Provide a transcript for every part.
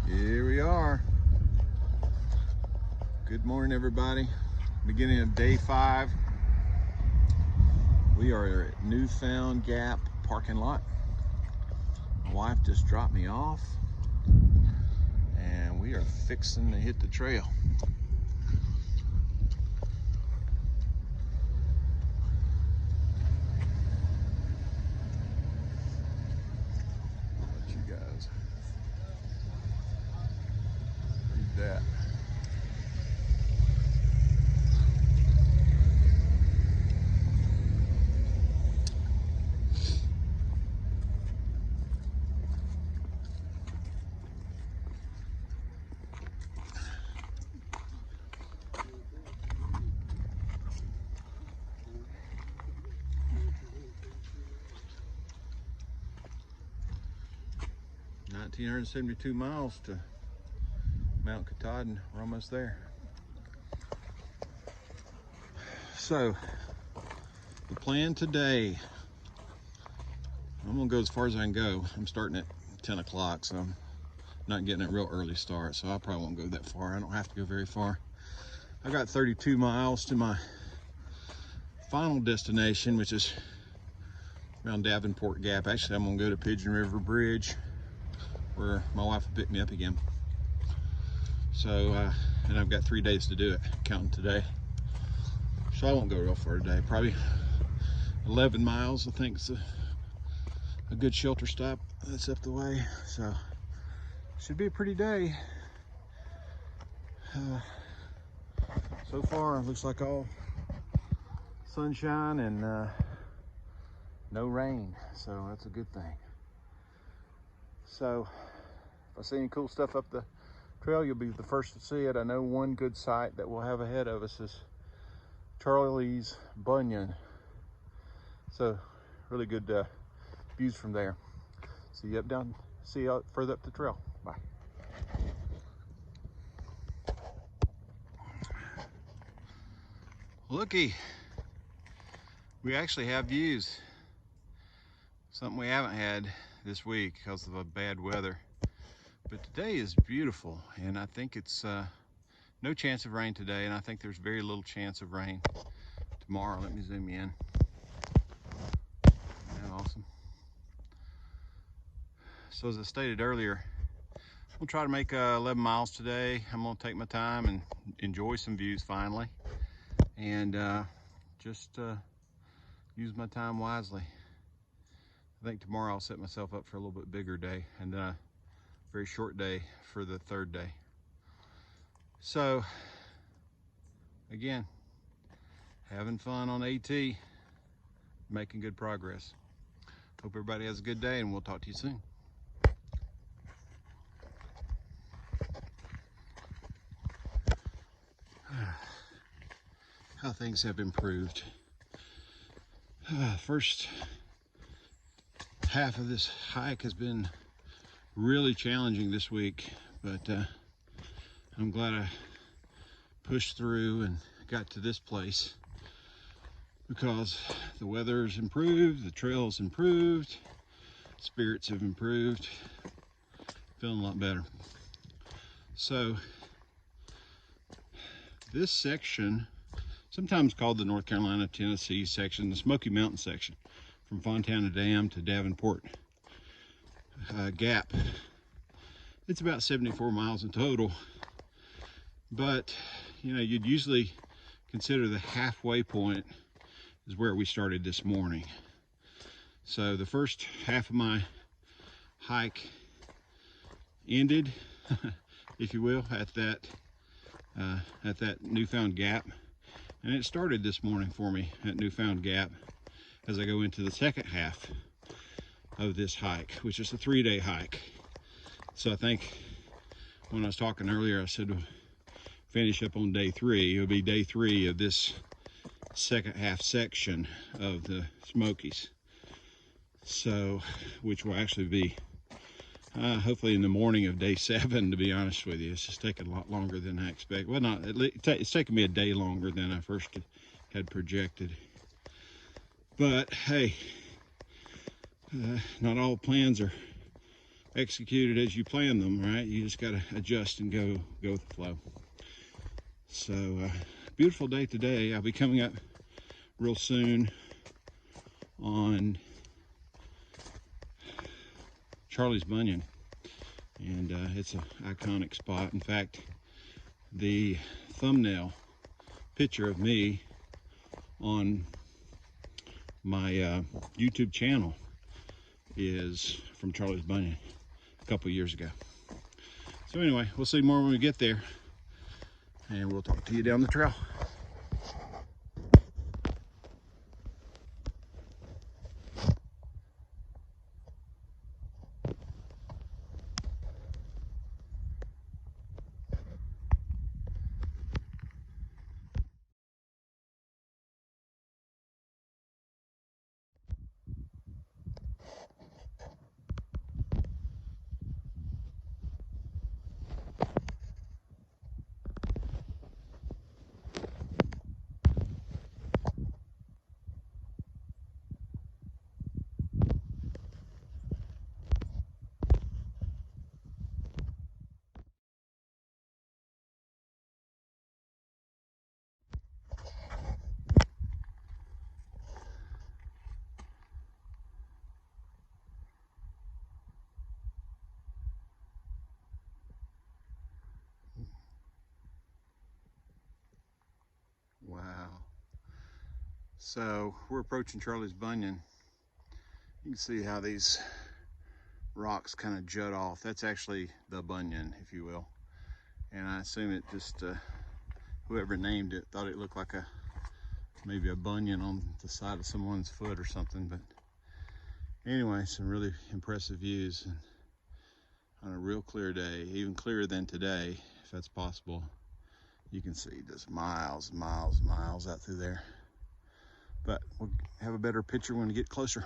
Here we are. Good morning, everybody. Beginning of day 5. We are at Newfound Gap parking lot. My wife just dropped me off and we are fixing to hit the trail. I'll let you guys read that. $1,972 miles to Mount Katahdin. We're almost there. So, the plan today, I'm gonna go as far as I can go. I'm starting at 10 o'clock, so I'm not getting a real early start, so I probably won't go that far. I don't have to go very far. I got 32 miles to my final destination, which is around Davenport Gap. Actually, I'm gonna go to Pigeon River Bridge, where my wife will pick me up again. So, and I've got 3 days to do it, counting today. So I won't go real far today. Probably 11 miles, I think, is a good shelter stop that's up the way. So, should be a pretty day. So far, it looks like all sunshine and no rain. So that's a good thing. So, if I see any cool stuff up the trail, you'll be the first to see it. I know one good site that we'll have ahead of us is Charlie's Bunyan. So, really good views from there. See you see you further up the trail. Bye. Looky, we actually have views. Something we haven't had this week because of a bad weather. But today is beautiful, and I think it's no chance of rain today, and I think there's very little chance of rain tomorrow. Let me zoom in. Isn't that awesome? So as I stated earlier, I'm gonna try to make 11 miles today. I'm gonna take my time and enjoy some views finally, and just use my time wisely. I think tomorrow I'll set myself up for a little bit bigger day, and then a very short day for the 3rd day. So, again, having fun on AT, making good progress. Hope everybody has a good day, and we'll talk to you soon. How things have improved. First half of this hike has been really challenging this week, but I'm glad I pushed through and got to this place because the weather's improved, the trail's improved, spirits have improved, feeling a lot better. So this section, sometimes called the North Carolina, Tennessee section, the Smoky Mountain section, from Fontana Dam to Davenport Gap. It's about 74 miles in total, but you know, you'd usually consider the halfway point is where we started this morning. So the first half of my hike ended, if you will, at that Newfound Gap, and it started this morning for me at Newfound Gap as I go into the second half of this hike, which is a 3-day hike. So I think when I was talking earlier, I said we'll finish up on day 3. It'll be day 3 of this second half section of the Smokies. So, which will actually be hopefully in the morning of day 7, to be honest with you. It's just taking a lot longer than I expected. Well, not, it's taken me a day longer than I first had projected. But hey, not all plans are executed as you plan them, right? You just got to adjust and go with the flow. So beautiful day today. I'll be coming up real soon on Charlie's Bunion, and it's an iconic spot. In fact, the thumbnail picture of me on my YouTube channel is from Charlie's Bunion a couple years ago. So anyway, we'll see more when we get there, and we'll talk to you down the trail. Wow. So we're approaching Charlie's Bunion. You can see how these rocks kind of jut off. That's actually the bunion, if you will. And I assume it just, whoever named it thought it looked like maybe a bunion on the side of someone's foot or something. But anyway, some really impressive views, and on a real clear day, even clearer than today, if that's possible. You can see just miles, miles, miles out through there. But we'll have a better picture when we get closer.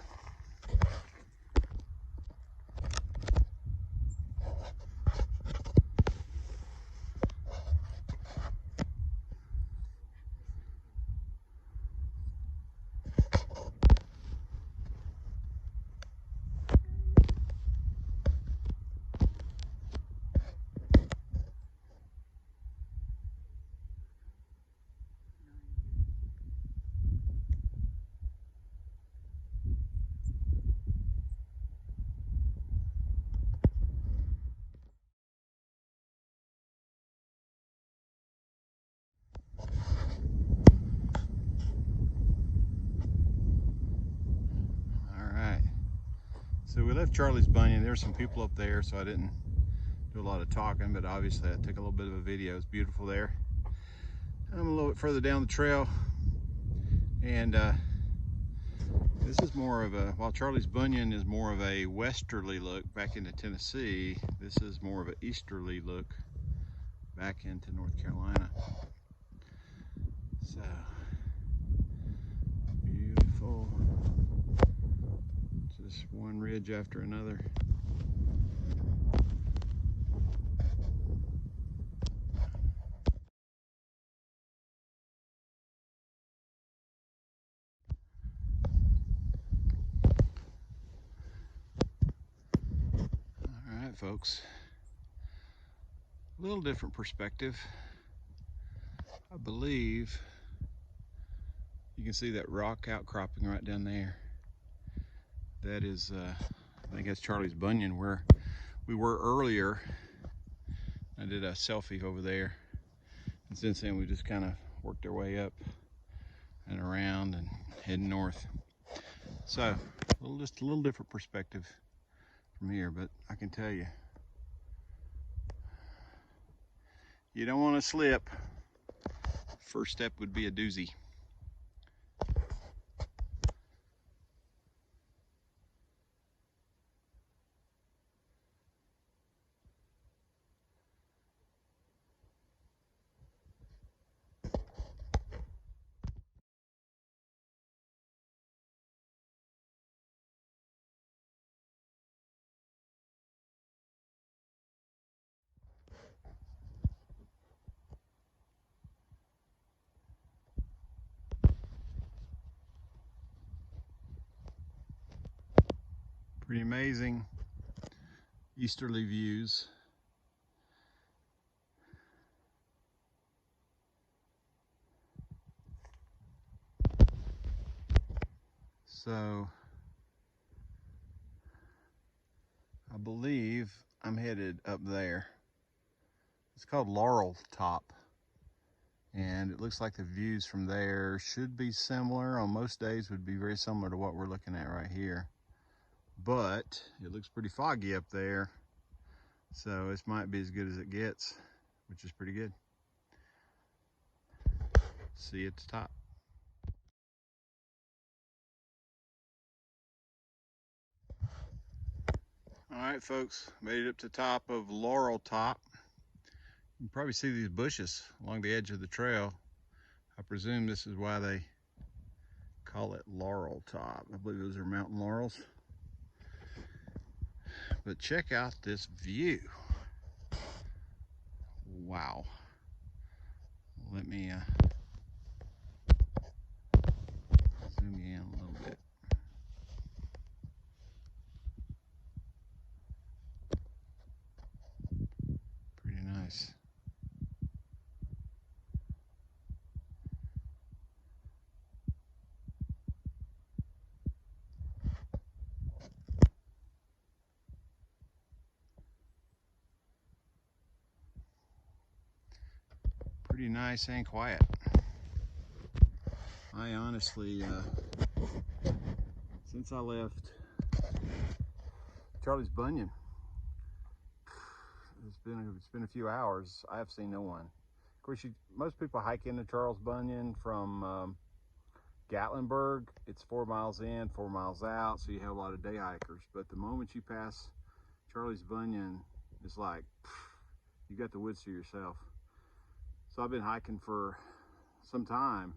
So we left Charlie's Bunion. There were some people up there, so I didn't do a lot of talking, but obviously I took a little bit of a video. It's beautiful there. I'm a little bit further down the trail, and this is more of a, while Charlie's Bunion is more of a westerly look back into Tennessee, this is more of an easterly look back into North Carolina. So beautiful. Just one ridge after another. All right, folks. A little different perspective. I believe you can see that rock outcropping right down there. That is, I think that's Charlie's Bunion, where we were earlier. I did a selfie over there, and since then we just kind of worked our way up and around and heading north. So just a little different perspective from here, but I can tell you, you don't want to slip. First step would be a doozy. Pretty amazing. easterly views. So I believe I'm headed up there. It's called Laurel Top, and it looks like the views from there should be similar. On most days would be very similar to what we're looking at right here, but it looks pretty foggy up there, so this might be as good as it gets, which is pretty good. See you at the top. All right, folks, made it up to the top of Laurel Top. You can probably see these bushes along the edge of the trail. I presume this is why they call it Laurel Top. I believe those are mountain laurels. But check out this view. Wow. Let me zoom you in a little bit. Pretty nice. Pretty nice and quiet. I honestly, since I left Charlie's Bunyan, it's been a few hours. I have seen no one. Of course, most people hike into Charles Bunyan from Gatlinburg. It's 4 miles in, 4 miles out, so you have a lot of day hikers. But the moment you pass Charlie's Bunyan, it's like you got the woods to yourself. So I've been hiking for some time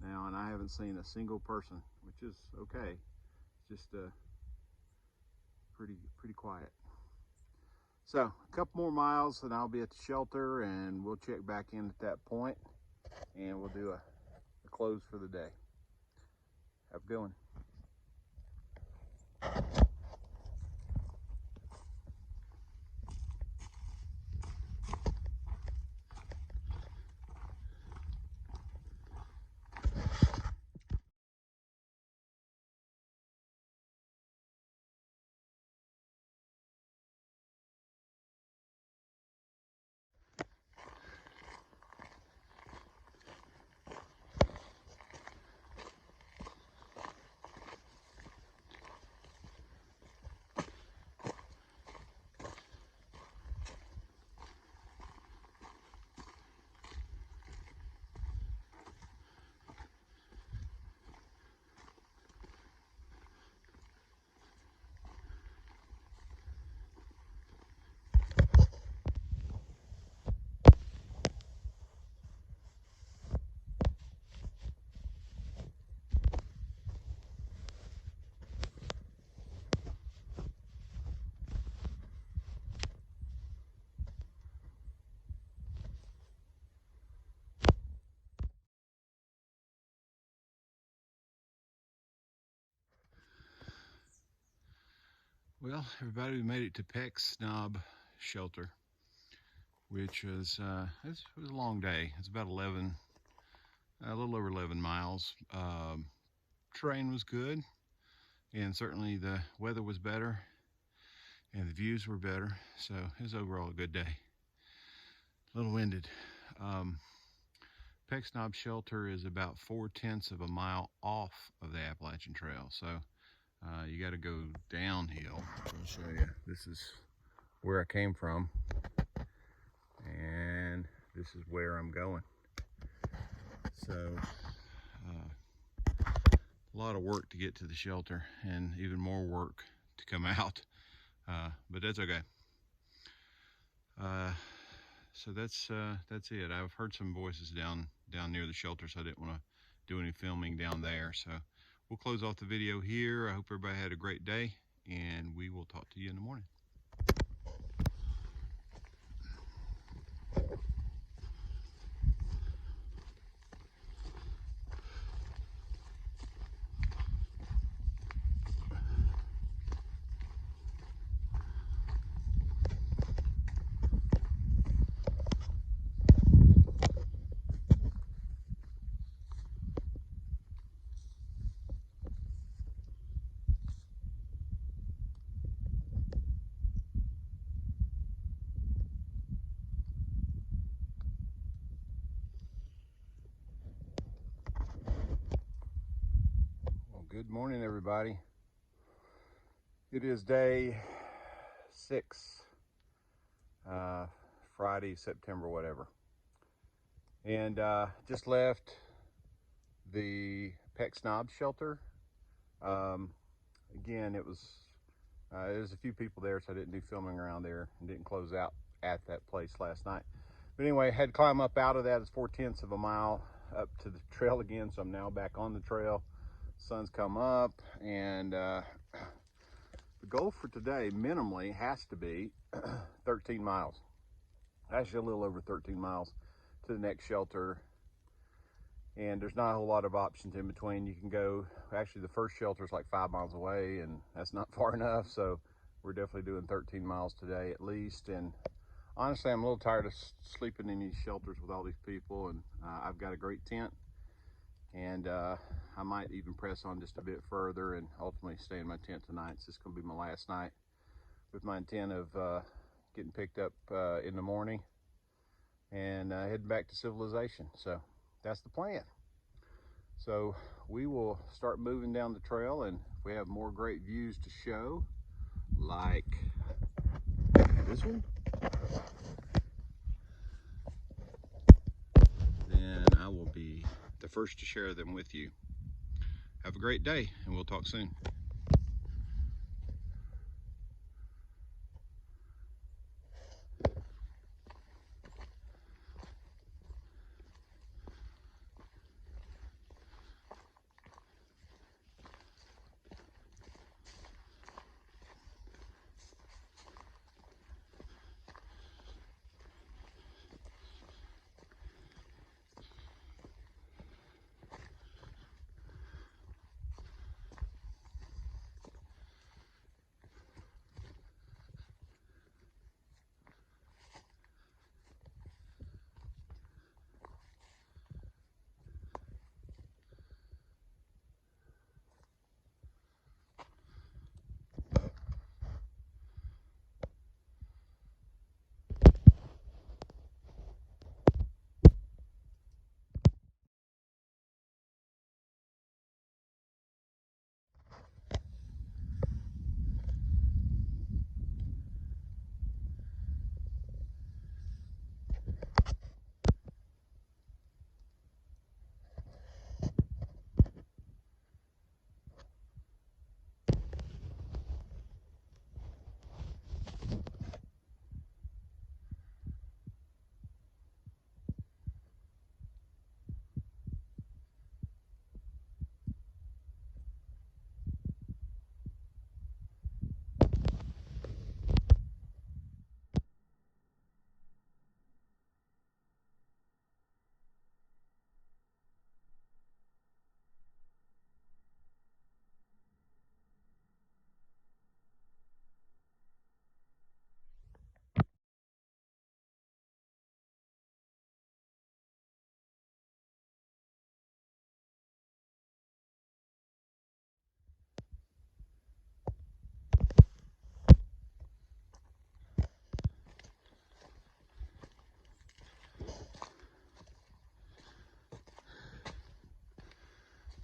now, and I haven't seen a single person, which is okay. It's just pretty quiet. So a couple more miles and I'll be at the shelter, and we'll check back in at that point, and we'll do a close for the day. Have a good one. Well, everybody, we made it to Peck's Knob Shelter, which was it was a long day. It's about a little over 11 miles. Terrain was good, and certainly the weather was better, and the views were better. So it was overall a good day. A little winded. Peck's Knob Shelter is about 4/10 of a mile off of the Appalachian Trail, so you got to go downhill. I'll show you. This is where I came from, and this is where I'm going. So a lot of work to get to the shelter, and even more work to come out, but that's okay. So that's it. I've heard some voices down near the shelter, so I didn't want to do any filming down there. So we'll close off the video here. I hope everybody had a great day, and we will talk to you in the morning. Good morning, everybody. It is day 6, Friday, September, whatever. And just left the Pet Snob shelter. Again, there's a few people there, so I didn't do filming around there and didn't close out at that place last night. But anyway, had to climb up out of that. It's 4/10 of a mile up to the trail again, so I'm now back on the trail. Sun's come up, and the goal for today minimally has to be 13 miles. Actually a little over 13 miles to the next shelter. And there's not a whole lot of options in between. You can go, actually the first shelter is like 5 miles away, and that's not far enough. So we're definitely doing 13 miles today at least. And honestly, I'm a little tired of sleeping in these shelters with all these people. And I've got a great tent. And I might even press on just a bit further and ultimately stay in my tent tonight. It's just gonna be my last night with my intent of getting picked up in the morning and heading back to civilization. So that's the plan. So we will start moving down the trail, and if we have more great views to show, like this one, then I will be the first to share them with you. Have a great day, and we'll talk soon.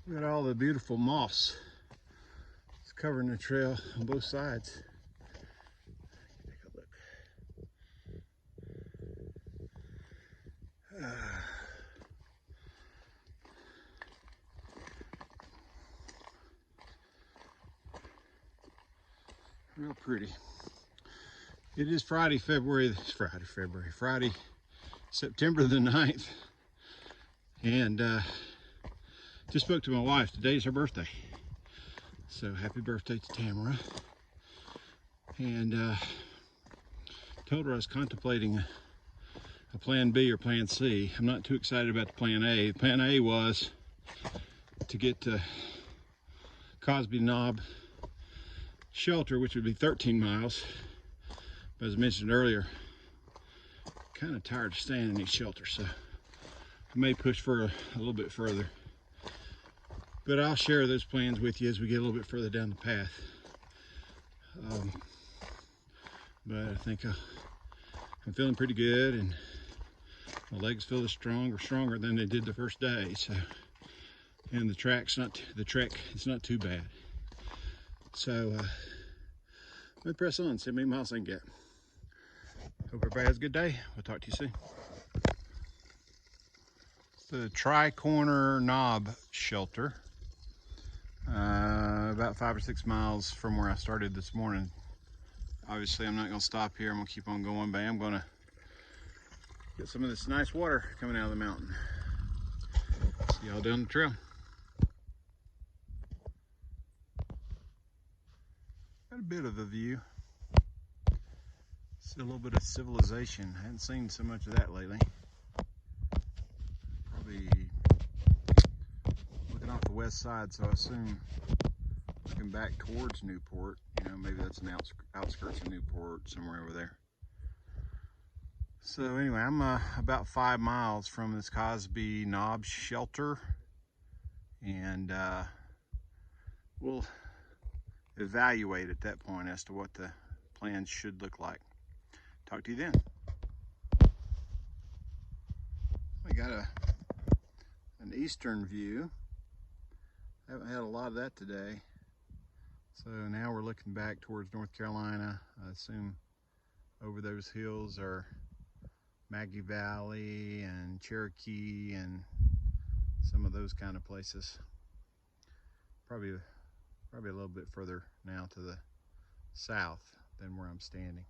Look at all the beautiful moss. It's covering the trail on both sides. Take a look. Real pretty. It is Friday, September the 9th. And just spoke to my wife. Today's her birthday. So happy birthday to Tamara. And told her I was contemplating a plan B or plan C. I'm not too excited about the plan A. Plan A was to get to Cosby Knob shelter, which would be 13 miles. But as I mentioned earlier, kind of tired of staying in these shelters, so I may push for a little bit further. But I'll share those plans with you as we get a little bit further down the path. But I think I'm feeling pretty good, and my legs feel stronger than they did the first day. So, and the trek it's not too bad. So let me press on, see how many miles I can get. Hope everybody has a good day. We'll talk to you soon. It's the Tri-Corner Knob Shelter, about 5 or 6 miles from where I started this morning. Obviously, I'm not going to stop here. I'm going to keep on going, but I'm going to get some of this nice water coming out of the mountain. See y'all down the trail. Got a bit of a view. See a little bit of civilization. I haven't seen so much of that lately. Probably looking off the west side, so I assume looking back towards Newport. You know, maybe that's an outskirts of Newport, somewhere over there. So anyway, I'm about 5 miles from this Cosby Knob Shelter, and we'll evaluate at that point as to what the plans should look like. Talk to you then. We got an eastern view. Haven't had a lot of that today. So now we're looking back towards North Carolina. I assume over those hills are Maggie Valley and Cherokee and some of those kind of places. Probably a little bit further now to the south than where I'm standing.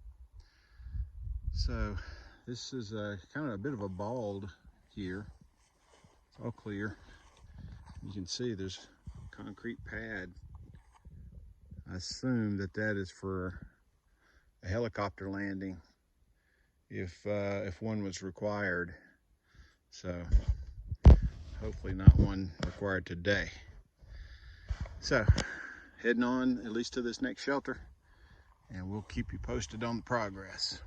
So this is kind of a bit of a bald here. It's all clear. You can see there's a concrete pad. I assume that is for a helicopter landing if one was required. So hopefully not one required today. So heading on at least to this next shelter, and we'll keep you posted on the progress.